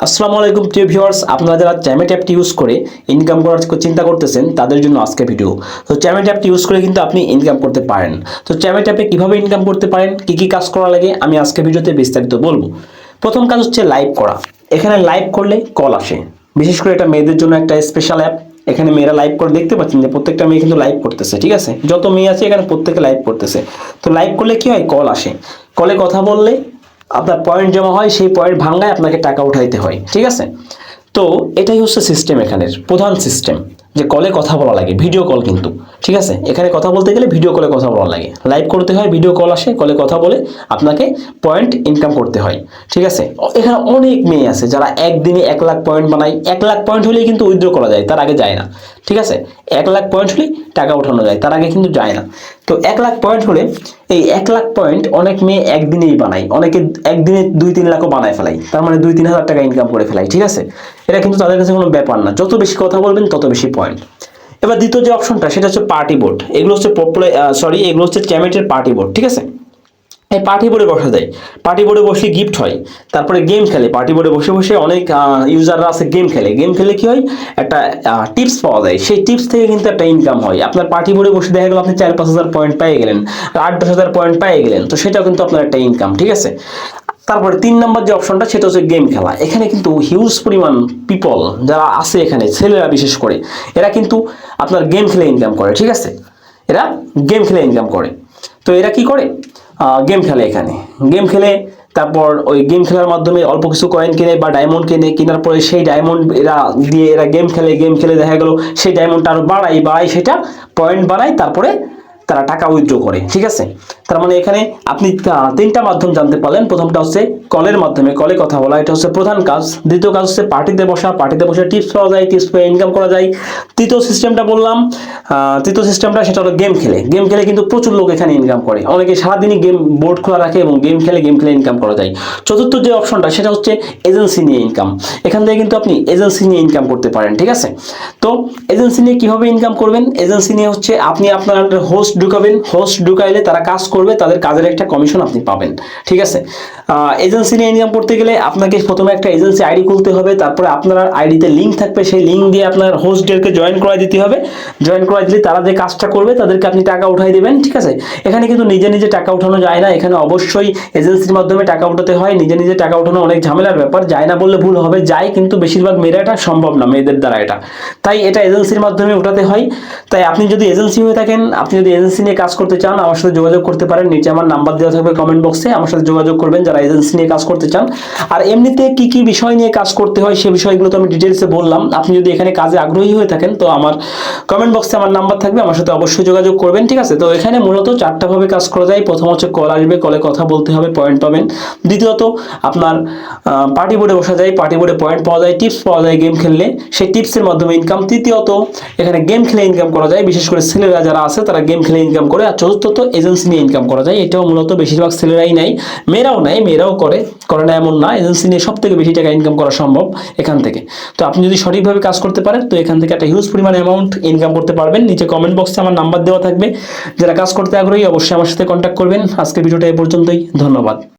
আসসালামু আলাইকুম প্রিয় ভিউয়ার্স, আপনারা যারা চ্যামেট অ্যাপটি ইউজ করে ইনকাম করার চিন্তা করতেছেন তাদের জন্য আজকে ভিডিও। তো চ্যামেট অ্যাপটি ইউজ করে কিন্তু আপনি ইনকাম করতে পারেন। তো চ্যামেট অ্যাপে কিভাবে ইনকাম করতে পারেন, কি কি কাজ করা লাগে আমি আজকে ভিডিওতে বিস্তারিত বলবো। প্রথম কাজ হচ্ছে লাইভ করা। এখানে লাইভ করলে কল আসে, বিশেষ করে এটা মেয়েদের জন্য একটা স্পেশাল অ্যাপ। এখানে মেয়েরা লাইভ করে দেখতে পাচ্ছেন যে প্রত্যেকটা মেয়ে কিন্তু লাইভ করতেছে, ঠিক আছে? যত মেয়ে আছে এখানে প্রত্যেকে লাইভ করতেছে। তো লাইভ করলে কি হয়, কল আসে। কলে কথা বললে আপনার পয়েন্ট জমা হয়, সেই পয়েন্ট ভাঙায় আপনাকে টাকা উঠাইতে হয়, ঠিক আছে? তো এটাই হচ্ছে সিস্টেম, এখানের প্রধান সিস্টেম যে কলে কথা বলা লাগে, ভিডিও কল কিন্তু, ঠিক আছে? এখানে কথা বলতে গেলে ভিডিও কলে কথা বলা লাগে, লাইভ করতে হয়, ভিডিও কল আসে, কলে কথা বলে আপনাকে পয়েন্ট ইনকাম করতে হয়, ঠিক আছে? এখানে অনেক মেয়ে আছে যারা একদিনে 1,00,000 পয়েন্ট বানায়। 1,00,000 পয়েন্ট হলেই কিন্তু উইথড্র করা যায়, তার আগে যায় না, ঠিক আছে? 1,00,000 পয়েন্ট হলেই টাকা উঠানো যায়, তার আগে কিন্তু যায় না। তো 1,00,000 পয়েন্ট হলে এই 1,00,000 পয়েন্ট অনেক মেয়ে একদিনেই বানায়, অনেকে একদিনে 2-3 লাখও বানায় ফেলায়, তার মানে 2-3 হাজার টাকা ইনকাম করে ফেলায়, ঠিক আছে? এটা কিন্তু তাদের কাছে কোনো ব্যাপার না, যত বেশি কথা বলবেন তত বেশি পয়েন্ট। এবার দ্বিতীয় যে অপশনটা সেটা হচ্ছে পার্টি বোর্ড। এগুলো হচ্ছে এগুলো হচ্ছে চ্যামেটের পার্টি বোর্ড, ঠিক আছে? এই পার্টি বোর্ডে বসা যায়, পার্টি বোর্ডে বসে গিফট হয়, তারপরে গেম খেলে। পার্টি বোর্ডে বসে বসে অনেক ইউজাররা আছে, গেম খেলে। গেম খেলে কি হয়, একটা টিপস পাওয়া যায়, সেই টিপস থেকে কিন্তু একটা ইনকাম হয়। আপনার পার্টি বোর্ডে বসে দেখা গেল আপনি 4-5 হাজার পয়েন্ট পেয়ে গেলেন, 8-10 হাজার পয়েন্ট পেয়ে গেলেন, তো সেটাও কিন্তু আপনার একটা ইনকাম, ঠিক আছে? তারপরে 3 নম্বর যে অপশনটা সেটা হচ্ছে গেম খেলা। এখানে কিন্তু হিউজ পরিমাণ পিপল যারা আছে, এখানে ছেলেরা বিশেষ করে, এরা কিন্তু আপনার গেম খেলে ইনকাম করে, ঠিক আছে? এরা গেম খেলে ইনকাম করে। তো এরা কি করে, গেম খেলে। এখানে গেম খেলে, তারপর ওই গেম খেলার মাধ্যমে অল্প কিছু কয়েন কিনে বা ডায়মন্ড কিনে, কেনার পরে সেই ডায়মন্ড এরা গেম খেলে। গেম খেলে দেখা গেল সেই ডায়মন্ডটা আরো বাড়ায়, সেটা পয়েন্ট বাড়ায়, তারপরে তারা টাকা উইথড্র করে, ঠিক আছে? তার মানে এখানে আপনি 3টা মাধ্যম জানতে পারলেন। প্রথমটা হচ্ছে কলের মাধ্যমে, কলে কথা বলা, এটা হচ্ছে প্রধান কাজ। দ্বিতীয় কাজ হচ্ছে পার্টিতে বসা, পার্টিতে বসে টিপস পাওয়া যায়, টিপস পেয়ে ইনকাম করা যায়। তৃতীয় সিস্টেমটা বললাম, তৃতীয় সিস্টেমটা সেটা হলো গেম খেলে। গেম খেলে কিন্তু প্রচুর লোক এখানে ইনকাম করে, অনেকে সারাদিনই গেম বোর্ড খোলা রাখে এবং গেম খেলে ইনকাম করা যায়। চতুর্থ যে অপশনটা সেটা হচ্ছে এজেন্সি নিয়ে ইনকাম। এখান থেকে কিন্তু আপনি এজেন্সি নিয়ে ইনকাম করতে পারেন, ঠিক আছে? তো এজেন্সি নিয়ে কিভাবে ইনকাম করবেন, এজেন্সি নিয়ে হচ্ছে আপনি আপনার হোস্ট ঢুকাবেন, হোস্ট ঢুকাইলে তারা কাজ করবে, তাদের কাজের একটা কমিশন আপনি পাবেন, ঠিক আছে? এজেন্সি নিয়ে ইনকাম করতে গেলে আপনাকে প্রথমে একটা এজেন্সি আইডি খুলতে হবে, তারপরে আপনার আইডিতে লিঙ্ক থাকবে, সেই লিঙ্ক দিয়ে আপনার হোস্টদেরকে জয়েন করাই দিতে হবে। জয়েন করাই দিলে তারা যে কাজটা করবে তাদেরকে আপনি টাকা উঠাই দেবেন, ঠিক আছে? এখানে কিন্তু নিজে নিজে টাকা উঠানো যায় না, এখানে অবশ্যই এজেন্সির মাধ্যমে টাকা উঠাতে হয়। নিজে নিজে টাকা উঠানো অনেক ঝামেলার ব্যাপার, যায় না বললে ভুল হবে, যায় কিন্তু বেশিরভাগ মেয়েরা, এটা সম্ভব না মেয়েদের দ্বারা এটা, তাই এটা এজেন্সির মাধ্যমে উঠাতে হয়। তাই আপনি যদি এজেন্সি হয়ে থাকেন, আপনি যদি এজেন্সি নিয়ে কাজ করতে চান, আমার সাথে যোগাযোগ করতে পারেন। নিচে আমার নাম্বার দেওয়া থাকবে কমেন্ট বক্সে, আমার সাথে যোগাযোগ করবেন যারা এজেন্সি নিয়ে কাজ করতে চান। আর এমনিতে কি কি বিষয় নিয়ে কাজ করতে হয় সে বিষয়গুলো তো আমি ডিটেইলসে বললাম। আপনি যদি এখানে কাজে আগ্রহী হয়ে থাকেন তো আমার কমেন্ট বক্সে আমার নাম্বার থাকবে, আমার সাথে অবশ্যই যোগাযোগ করবেন, ঠিক আছে? তো এখানে মূলত 4টা ভাবে কাজ করা যায়। প্রথম হচ্ছে কল আসবে, কলে কথা বলতে হবে, পয়েন্ট পাবেন। দ্বিতীয়ত আপনার পার্টি বোর্ডে বসা যায়, পার্টি বোর্ডে পয়েন্ট পাওয়া যায়, টিপস পাওয়া যায় গেম খেললে, সেই টিপসের মাধ্যমে ইনকাম। তৃতীয়ত এখানে গেম খেলে ইনকাম করা যায়, বিশেষ করে ছেলেরা যারা আছে তারা গেম খেলে ইনকাম করে। আর চতুর্থত এজেন্সি নিয়ে ইনকাম করা যায়, এটাও মূলত বেশিরভাগ ছেলেরাই নেয়, মেয়েরাও নেয়, মেয়েরাও করে না এমন না। এজেন্সি নিয়ে সব থেকে বেশি টাকা ইনকাম করা সম্ভব এখান থেকে। তো আপনি যদি সঠিকভাবে কাজ করতে পারেন তো এখান থেকে একটা হিউজ পরিমাণ অ্যামাউন্ট ইনকাম করতে পারবেন। নিচে কমেন্ট বক্সে আমার নাম্বার দেওয়া থাকবে, যারা কাজ করতে আগ্রহী অবশ্যই আমার সাথে কন্ট্যাক্ট করবেন। আজকের ভিডিওটা এ পর্যন্তই, ধন্যবাদ।